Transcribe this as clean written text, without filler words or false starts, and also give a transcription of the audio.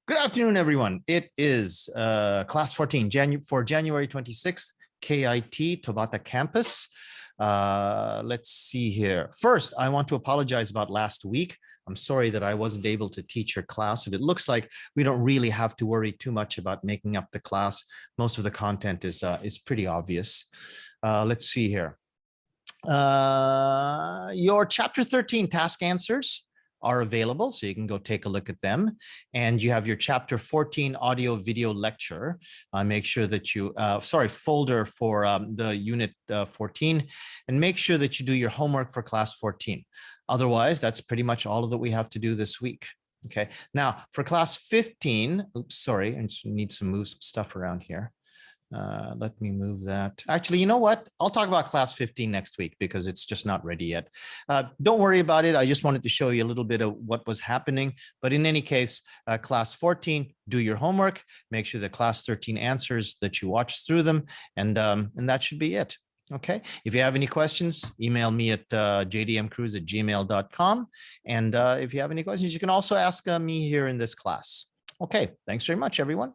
Good afternoon, everyone. It is class 14 for January 26th, KIT Tabata campus. Let's see here. First, I want to apologize about last week. I'm sorry that I wasn't able to teach your class. It looks like we don't really have to worry too much about making up the class. Most of the content is pretty obvious. Let's see here. Your chapter 13 task answers are available, so you can go take a look at them. And you have your chapter 14 audio video lecture. Make sure that you, folder for the unit 14, and make sure that you do your homework for class 14. Otherwise, that's pretty much all that we have to do this week. Okay, now for class 15, oops, sorry, I just need to move some stuff around here. Let me move that. Actually, you know what? I'll talk about class 15 next week because it's just not ready yet. Don't worry about it. I just wanted to show you a little bit of what was happening. But in any case, class 14, do your homework. Make sure that class 13 answers that you watch through them. And that should be it. Okay. If you have any questions, email me at jdmcruz@gmail.com. And if you have any questions, you can also ask me here in this class. Okay. Thanks very much, everyone.